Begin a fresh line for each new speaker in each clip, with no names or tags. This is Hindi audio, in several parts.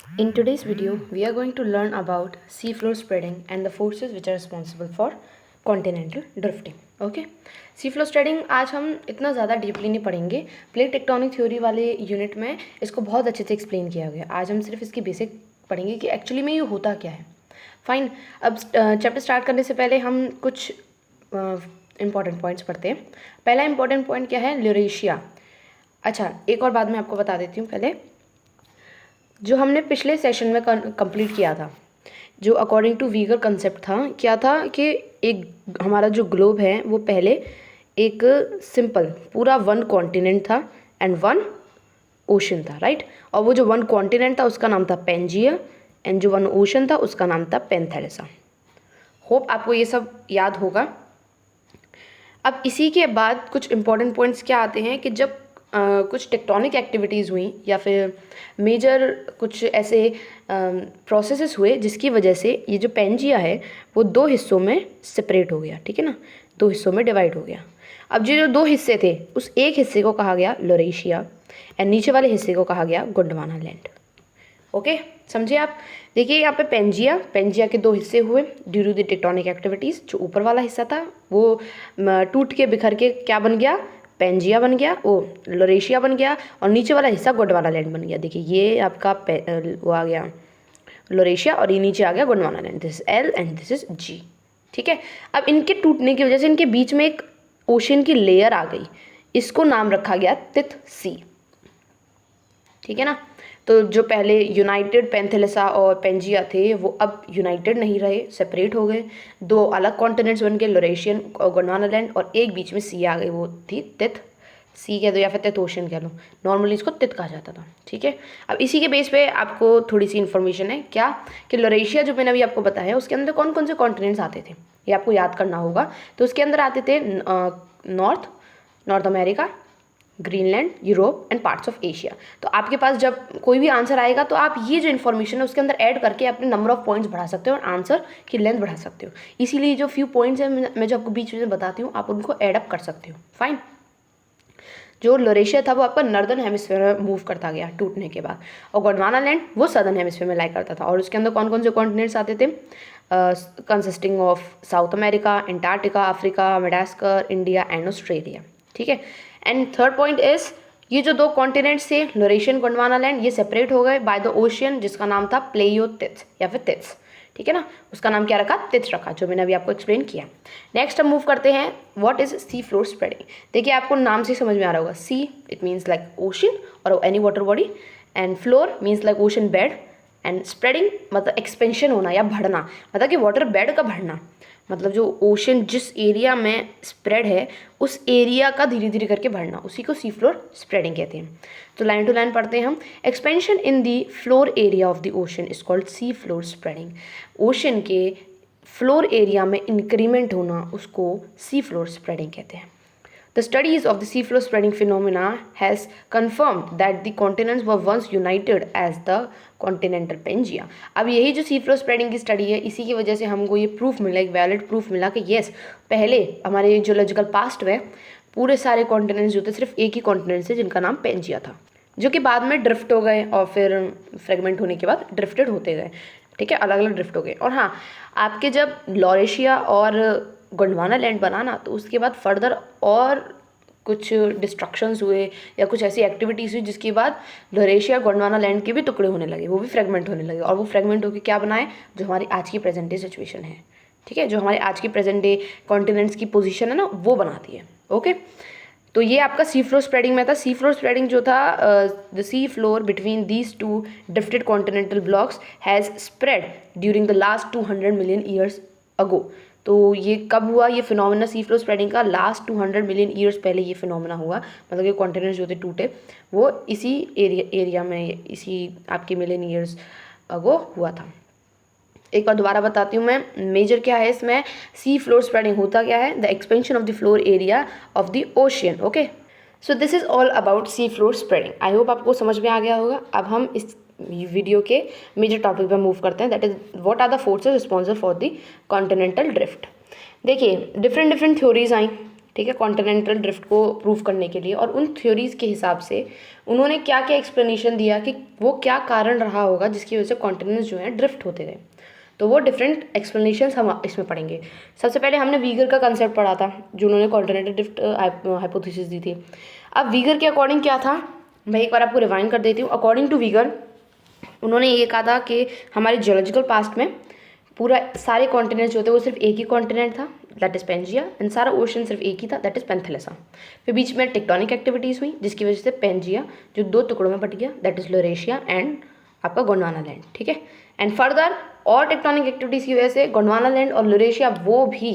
In today's video, we are going to learn about seafloor spreading and the forces which are responsible for continental drifting. Okay, seafloor spreading आज हम इतना ज़्यादा डीपली नहीं पढ़ेंगे. प्लेट टेक्टोनिक थ्योरी वाले यूनिट में इसको बहुत अच्छे से एक्सप्लेन किया गया. आज हम सिर्फ इसकी बेसिक पढ़ेंगे कि एक्चुअली में ये होता क्या है. फाइन, अब चैप्टर स्टार्ट करने से पहले हम कुछ इंपॉर्टेंट पॉइंट्स पढ़ते हैं. पहला इंपॉर्टेंट पॉइंट क्या है? ल्यूरेशिया. अच्छा, एक और बात मैं आपको बता देती हूँ. पहले जो हमने पिछले सेशन में कंप्लीट किया था, जो अकॉर्डिंग टू वीगर कंसेप्ट था, क्या था कि एक हमारा जो ग्लोब है वो पहले एक सिंपल पूरा वन कॉन्टिनेंट था एंड वन ओशन था, राइट. और वो जो वन कॉन्टिनेंट था उसका नाम था पेंजिया एंड जो वन ओशन था उसका नाम था पेंथेलिसा. होप आपको ये सब याद होगा. अब इसी के बाद कुछ इंपॉर्टेंट पॉइंट्स क्या आते हैं कि जब कुछ टेक्टोनिक एक्टिविटीज़ हुई या फिर मेजर कुछ ऐसे प्रोसेसेस हुए जिसकी वजह से ये जो पेंजिया है वो दो हिस्सों में सेपरेट हो गया. ठीक है ना, दो हिस्सों में डिवाइड हो गया. अब जो दो हिस्से थे उस एक हिस्से को कहा गया लॉरेशिया एंड नीचे वाले हिस्से को कहा गया गोंडवाना लैंड. ओके, समझे आप. देखिए यहाँ पे पेंजिया के दो हिस्से हुए due to the tectonic activities. जो ऊपर वाला हिस्सा था वो टूट के बिखर के क्या बन गया? पेंजिया बन गया, वो लॉरेशिया बन गया. और नीचे वाला हिस्सा गोंडवाना लैंड बन गया. देखिए ये आपका वो आ गया लॉरेशिया और ये नीचे आ गया Gondwana land. This is L and this is G. ठीक है. अब इनके टूटने की वजह से इनके बीच में एक ओशन की लेयर आ गई. इसको नाम रखा गया तिथ सी. ठीक है ना. तो जो पहले यूनाइटेड पेंथेलिसा और पेंजिया थे वो अब यूनाइटेड नहीं रहे, सेपरेट हो गए. दो अलग कॉन्टिनेंट्स बन गए, लॉरेशियन और गोंडवाना लैंड. और एक बीच में सी आ गई, वो थी तिथ सी कह दो या फिर तिथ ओशन कह लो. नॉर्मली इसको तिथ कहा जाता था. ठीक है. अब इसी के बेस पे आपको थोड़ी सी इन्फॉर्मेशन है क्या कि लॉरेशिया जो मैंने अभी आपको बताया उसके अंदर कौन कौन से कॉन्टिनेंट्स आते थे ये आपको याद करना होगा. तो उसके अंदर आते थे north America, Greenland, Europe and parts of Asia. तो आपके पास जब कोई भी आंसर आएगा तो आप ये जो इन्फॉर्मेशन है उसके अंदर ऐड करके अपने नंबर ऑफ पॉइंट्स बढ़ा सकते हो और आंसर की लेंथ बढ़ा सकते हो. इसीलिए जो फ्यू पॉइंट्स हैं मैं जो आपको बीच में बताती हूँ आप उनको ऐड अप कर सकते हो. फाइन. जो लॉरेशिया था वो आपका नॉर्दर्न हेमिस्फीयर में मूव करता गया टूटने के बाद, और गोंडवाना लैंड वो सदर्न हेमिस्फीयर में लाई करता था. और उसके अंदर कौन कौन से कॉन्टिनेंट्स आते थे? Consisting of south America, Antarctica, Africa, Madagascar, India and Australia. ठीक है. एंड थर्ड पॉइंट इज ये जो दो कॉन्टिनेंट्स थे लॉरेशियन गोंडवाना लैंड ये सेपरेट हो गए बाय द ओशियन जिसका नाम था प्लेयोटिथ या फिर तिथ्स. ठीक है ना. उसका नाम क्या रखा? तिथ रखा, जो मैंने अभी आपको एक्सप्लेन किया. नेक्स्ट हम मूव करते हैं what is sea floor spreading. देखिए आपको नाम से समझ में आ रहा होगा. Sea it means like ocean or any water body and floor means like ocean bed and spreading मतलब एक्सपेंशन होना या बढ़ना, मतलब कि वाटर बेड का बढ़ना. मतलब जो ओशन जिस एरिया में स्प्रेड है उस एरिया का धीरे धीरे करके बढ़ना, उसी को सी फ्लोर स्प्रेडिंग कहते हैं. तो लाइन टू लाइन पढ़ते हैं हम. Expansion in the floor area of the ocean is called C floor spreading. Ocean के फ्लोर एरिया में इंक्रीमेंट होना उसको सी फ्लोर स्प्रेडिंग कहते हैं. The studies of the seafloor spreading phenomena has confirmed that the continents were once united as the continental Pangea. अब यही जो सी फ्लोर स्प्रेडिंग की स्टडी है इसी की वजह से हमको ये प्रूफ मिला, एक वैलिड प्रूफ मिला कि येस पहले हमारे जियोलॉजिकल पास्ट में पूरे सारे कॉन्टिनेंट्स जो थे सिर्फ एक ही कॉन्टिनेंट थे जिनका नाम पेंजिया था, जो कि बाद में ड्रिफ्ट हो गए और फिर फ्रेगमेंट होने के बाद ड्रिफ्टेड होते गए. ठीक है, अलग अलग ड्रिफ्ट हो गए. और हाँ, आपके जब लॉरेशिया और गोंडवाना लैंड बना ना तो उसके बाद फर्दर और कुछ डिस्ट्रक्शंस हुए या कुछ ऐसी एक्टिविटीज़ हुई जिसके बाद लॉरेशिया गोंडवाना लैंड के भी टुकड़े होने लगे, वो भी फ्रेगमेंट होने लगे. और वो फ्रेगमेंट होकर क्या बनाए? जो हमारी आज की प्रेजेंट डे सिचुएशन है. ठीक है, जो हमारी आज की प्रेजेंट डे कॉन्टिनेंट्स की पोजीशन है ना वो बनाती है. ओके. तो ये आपका सी फ्लोर स्प्रेडिंग में था. सी फ्लोर स्प्रेडिंग जो था, the sea floor between these two drifted continental blocks has spread during the last 200 million years ago. तो ये कब हुआ ये फिनोमेना सी फ्लोर स्प्रेडिंग का? लास्ट 200 मिलियन ईयर्स पहले ये फिनोमेना हुआ. मतलब कि कॉन्टिनेंट्स जो थे टूटे वो इसी एरिया में इसी आपके मिलियन ईयर्स अगो हुआ था. एक बार दोबारा बताती हूँ मैं. मेजर क्या है इसमें? सी फ्लोर स्प्रेडिंग होता क्या है? The expansion of the floor area of the ocean. Okay, so this is all about C floor spreading. I hope आपको समझ में आ गया होगा. अब हम इस वीडियो के मेजर टॉपिक पर मूव करते हैं, that is what are the forces responsible for the continental drift. देखिए डिफरेंट थ्योरीज आई. ठीक है, कॉन्टिनेंटल ड्रिफ्ट को प्रूव करने के लिए। और उन थ्योरीज के हिसाब से उन्होंने क्या क्या एक्सप्लेनेशन दिया कि वो क्या कारण रहा होगा जिसकी वजह से कॉन्टिनेंट्स जो हैं ड्रिफ्ट होते गए। तो वो डिफरेंट एक्सप्लेनेशंस हम इसमें पढ़ेंगे। सबसे पहले हमने वीगर का कंसेप्ट पढ़ा था, जो उन्होंने कॉन्टिनेंटल ड्रिफ्ट हाइपोथेसिस दी थी। अब वीगर के अकॉर्डिंग क्या था, मैं एक बार आपको रिवाइंड कर देती हूँ। अकॉर्डिंग टू वीगर उन्होंने ये कहा था कि हमारे जियोलॉजिकल पास्ट में पूरा सारे कॉन्टिनेंट्स जो थे वो सिर्फ एक ही कॉन्टिनेंट था, दैट इज़ पेंजिया, एंड सारा ओशन सिर्फ एक ही था, दैट इज़ पेंथेलेसा। फिर बीच में टेक्टोनिक एक्टिविटीज़ हुई जिसकी वजह से पेंजिया जो 2 टुकड़ों में बट गया, दैट इज़ लोरेशिया एंड आपका गोंडवाना लैंड। ठीक है, एंड फर्दर और टेक्टोनिक एक्टिविटीज़ की वजह से गोंडवाना लैंड और लोरेशिया वो भी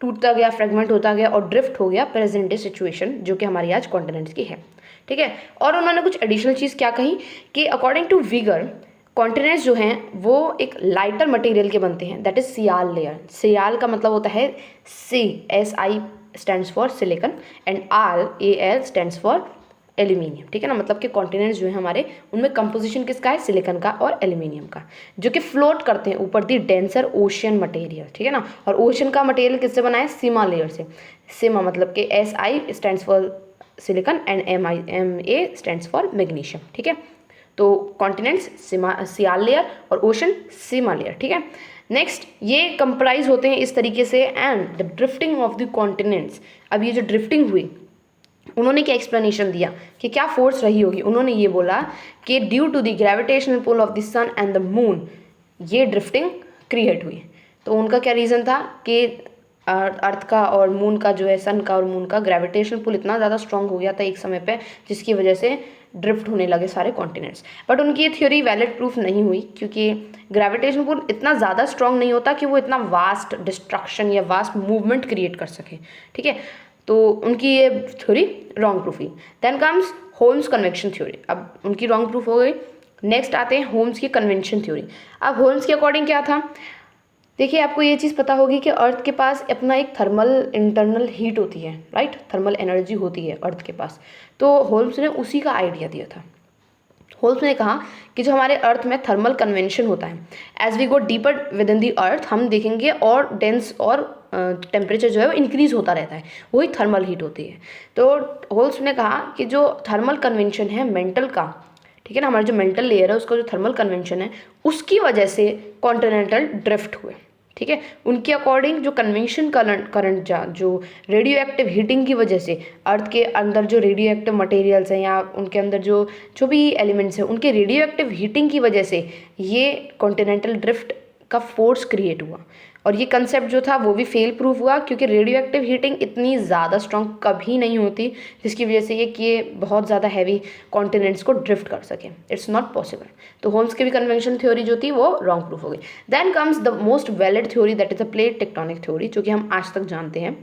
टूटता गया, फ्रेगमेंट होता गया और ड्रिफ्ट हो गया प्रेजेंट डे सिचुएशन जो कि हमारी आज कॉन्टिनेंट्स की है। ठीक है, और उन्होंने कुछ एडिशनल चीज़ क्या कही कि अकॉर्डिंग टू वीगर कॉन्टिनेंट्स जो हैं वो एक लाइटर मटेरियल के बनते हैं, दैट इज सियाल लेयर। सियाल का मतलब होता है SI stands for silicon and AL stands for aluminium. ठीक है ना, मतलब कि कॉन्टिनेंट्स जो है हमारे उनमें कंपोजिशन किसका है, सिलिकन का और एल्यूमिनियम का, जो कि फ्लोट करते हैं ऊपर दी डेंसर ओशियन मटेरियल। ठीक है ना, और ओशन का मटेरियल किससे बना है, सीमा लेयर से। सीमा मतलब कि SI stands for silicon and MA stands for magnesium. ठीक है, तो कॉन्टिनेंट्स सियाल लेयर और ओशन सीमा लेयर। ठीक है, नेक्स्ट ये कंप्राइज होते हैं इस तरीके से। And the drifting of the continents, अब ये जो ड्रिफ्टिंग हुई उन्होंने क्या एक्सप्लेनेशन दिया कि क्या फोर्स रही होगी। उन्होंने ये बोला कि due to the gravitational pull of the sun and the moon ये ड्रिफ्टिंग क्रिएट हुई। तो उनका क्या रीज़न था कि अर्थ का और मून का जो है, सन का और मून का ग्रेविटेशनल पुल इतना ज़्यादा स्ट्रांग हो गया था एक समय पे जिसकी वजह से ड्रिफ्ट होने लगे सारे कॉन्टिनेंट्स। बट उनकी ये थ्योरी वैलिड प्रूफ नहीं हुई क्योंकि ग्रेविटेशनल पुल इतना ज़्यादा स्ट्रांग नहीं होता कि वो इतना वास्ट डिस्ट्रक्शन या वास्ट मूवमेंट क्रिएट कर सके। ठीक है, तो उनकी ये थ्योरी रॉन्ग प्रूफ हुई। Then comes Holmes convection theory, अब उनकी रॉन्ग प्रूफ हो गई। नेक्स्ट आते हैं होम्स की कन्वेंशन थ्योरी। अब होम्स के अकॉर्डिंग क्या था, देखिए आपको ये चीज़ पता होगी कि अर्थ के पास अपना एक थर्मल इंटरनल हीट होती है, राइट, थर्मल एनर्जी होती है अर्थ के पास। तो होल्म्स ने उसी का आइडिया दिया था। होल्म्स ने कहा कि जो हमारे अर्थ में थर्मल कन्वेंशन होता है, as we go deeper within the earth हम देखेंगे और डेंस और टेम्परेचर जो है वो इंक्रीज होता रहता है, वही थर्मल हीट होती है। तो होल्म्स ने कहा कि जो थर्मल कन्वेंशन है मेंटल का, ठीक है ना, हमारा जो मेंटल लेयर है उसका जो थर्मल कन्वेंशन है उसकी वजह से कॉन्टिनेंटल ड्रिफ्ट हुए। ठीक है, उनके अकॉर्डिंग जो कन्वेंशन करंट जो रेडियो एक्टिव हीटिंग की वजह से अर्थ के अंदर जो रेडियो एक्टिव मटेरियल्स हैं या उनके अंदर जो भी एलिमेंट्स हैं उनके रेडियो एक्टिव हीटिंग की वजह से ये कॉन्टिनेंटल ड्रिफ्ट का फोर्स क्रिएट हुआ। और ये कंसेप्ट जो था वो भी फेल प्रूफ हुआ क्योंकि रेडियो एक्टिव हीटिंग इतनी ज़्यादा स्ट्रॉन्ग कभी नहीं होती जिसकी वजह से ये बहुत ज़्यादा हैवी कॉन्टिनेंट्स को ड्रिफ्ट कर सके, इट्स नॉट पॉसिबल। तो होम्स की भी कन्वेंशन थ्योरी जो थी वो रॉन्ग प्रूफ हो गई। Then comes the most valid theory that is a plate tectonic theory, जो कि हम आज तक जानते हैं।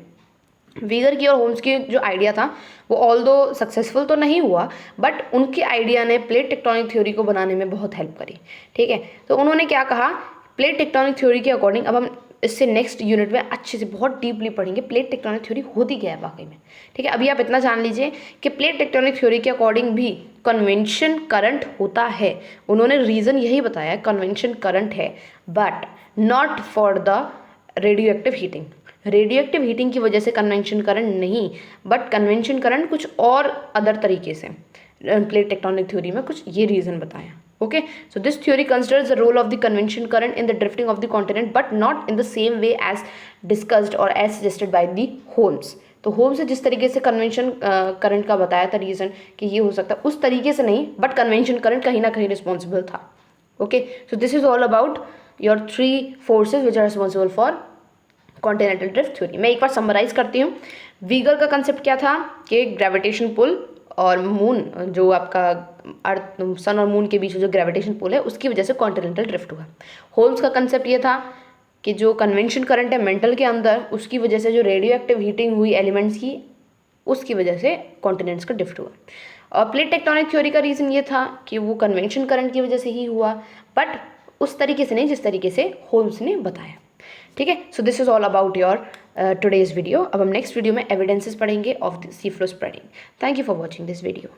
वीगर की और होम्स की जो आइडिया था वो ऑल्दो सक्सेसफुल तो नहीं हुआ बट उनके आइडिया ने प्लेट टेक्टोनिक थ्योरी को बनाने में बहुत हेल्प करी। ठीक है, तो उन्होंने क्या कहा, प्लेट टेक्टोनिक थ्योरी के अकॉर्डिंग, अब हम इससे नेक्स्ट यूनिट में अच्छे से बहुत डीपली पढ़ेंगे प्लेट टेक्टोनिक थ्योरी होती क्या है वाकई में। ठीक है, अभी आप इतना जान लीजिए कि प्लेट टेक्टोनिक थ्योरी के अकॉर्डिंग भी कन्वेंशन करंट होता है। उन्होंने रीज़न यही बताया कन्वेंशन करंट है but not for the radio active heating. Radio active heating की वजह से कन्वेंशन करंट नहीं, बट कन्वेंशन करंट कुछ और अदर तरीके से प्लेट टेक्टोनिक थ्योरी में कुछ ये रीज़न बताया। Okay, so this theory considers the role of the convection current in the drifting of the continent but not in the same way as discussed or as suggested by the Holmes. तो होम्स ने जिस तरीके से कन्वेंशन करंट का बताया था रीज़न कि ये हो सकता है उस तरीके से नहीं, बट कन्वेंशन करंट कहीं ना कहीं रिस्पॉन्सिबल था। Okay, so this is all about your 3 forces which are responsible for continental drift theory. मैं एक बार समराइज करती हूँ। वीगर का कंसेप्ट क्या था कि ग्रेविटेशन पुल और मून, जो आपका अर्थ सन और मून के बीच जो ग्रेविटेशन पुल है उसकी वजह से कॉन्टिनेंटल ड्रिफ्ट हुआ। होल्म्स का कंसेप्ट ये था कि जो कन्वेंशन करंट है मेंटल के अंदर उसकी वजह से जो रेडियो एक्टिव हीटिंग हुई एलिमेंट्स की उसकी वजह से कॉन्टिनेंट्स का ड्रिफ्ट हुआ। और प्लेट टेक्टोनिक थ्योरी का रीज़न ये था कि वो कन्वेंशन करंट की वजह से ही हुआ बट उस तरीके से नहीं जिस तरीके से होल्म्स ने बताया। ठीक है, so this is all about your today's video. अब हम नेक्स्ट वीडियो में एविडेंसेस पढ़ेंगे of the sea floor spreading. Thank you for watching this video.